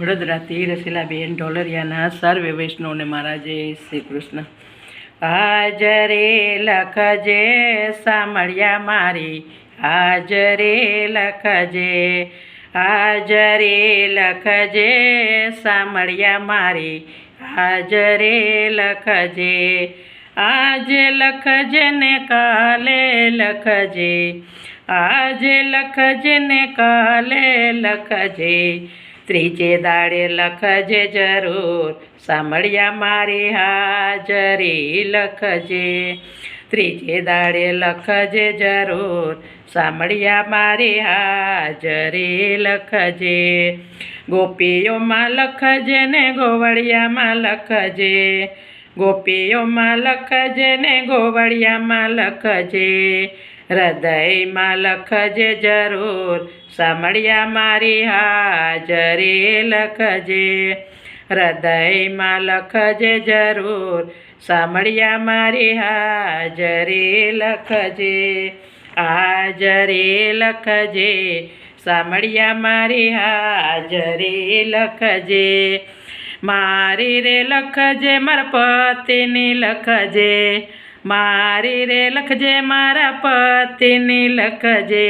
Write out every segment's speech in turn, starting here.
વડોદરાથી રસીલાબેન ઢોલરિયાના સર્વે વૈષ્ણવને મારા જય શ્રી કૃષ્ણ. હાજરે લખજે સામળિયા મારી, હાજરે લખજે, હાજરે લખજે સામળિયા મારી, હાજરે લખજે. આજે લખજે ને કાલે લખજે, આજે લખજે ને કાલે લખજે. ત્રીજે દાડે લખજે જરૂર સામળિયા મારી, હાજરી લખજે. ત્રીજે દાડે લખજે જરૂર સામળિયા મારી, હાજરી લખજે. ગોપીઓમાં લખજે ને ગોવળિયામાં લખજે, ગોપીઓમાં લખજે ને ગોવળિયામાં લખજે. હૃદયમાં લખજે જરૂર સામળિયા મારી, હાજરી લખજે. હૃદયમાં લખજે જરૂર સામળિયા મારી, હાજરી લખજે. હાજરી લખજે સામળિયા મારી, હાજરી લખજે. મારી રે લખજે મારા પતિની લખજે, મારી રે લખજે મારા પતિની લખજે.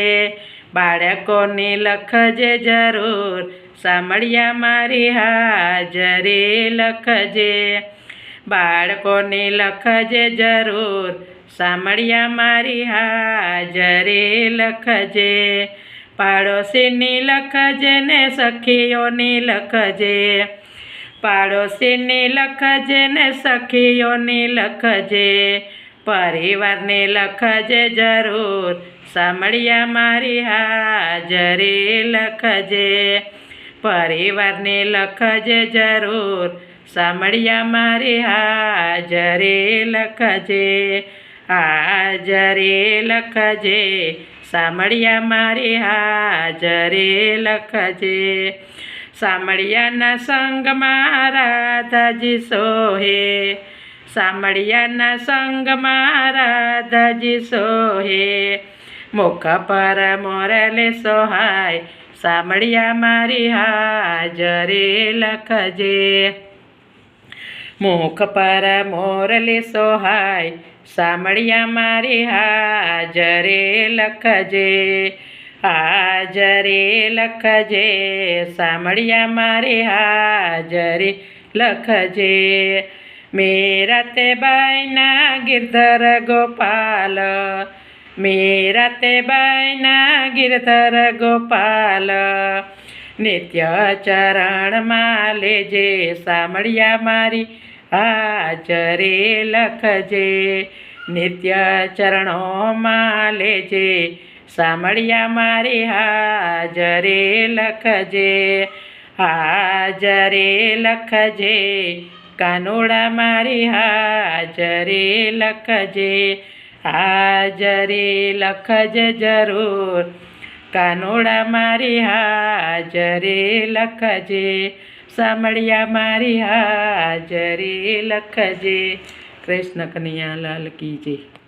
બાળકોની લખજે જરૂર સામળિયા મારી, હાજરી લખજે. બાળકોની લખજે જરૂર સામળિયા મારી, હાજરી લખજે. પાડોશીની લખજે ને સખીઓની લખજે, પાડોશીની લખજે ને સખીઓની લખજે. પરિવારની લખજે જરૂર સામળિયા મારી, હાજરી લખજે. પરિવારની લખજે જરૂર સામળિયા મારી, હાજરી લખજે. હાજરી લખજે સામળિયા મારી, હાજરી લખજે. સામળિયાના સંગમાં રાધાજી સોહે, સામળિયાના સંગમાં રાધાજી સોહે. મુખ પર મોરલે સોહાય સામળિયા મારી, હાજરી લખજે. મુખ પર મોરલે સોહાય સામળિયા મારી, હાજરી લખજે. હાજરી લખજે સામળિયા મારી, હાજરી લખજે. મેરા તે બાઈના ગિરધર ગોપાલ, મેરા તે બાઈના ગિરધર ગોપાલ. નિત્ય ચરણમાં લેજે સામળિયા મારી, હાજરી લખજે. નિત્ય ચરણોમાં લેજે સામળિયા મારી, હાજરી લખજે. હાજરી લખજે કાનુડા મારી, હાજરી લખજે. હાજરી લખજે જરૂર કાનુડા મારી, હાજરી લખજે. સામળિયા મારી, હાજરી લખજે. કૃષ્ણ કનૈયા લાલ કી જય.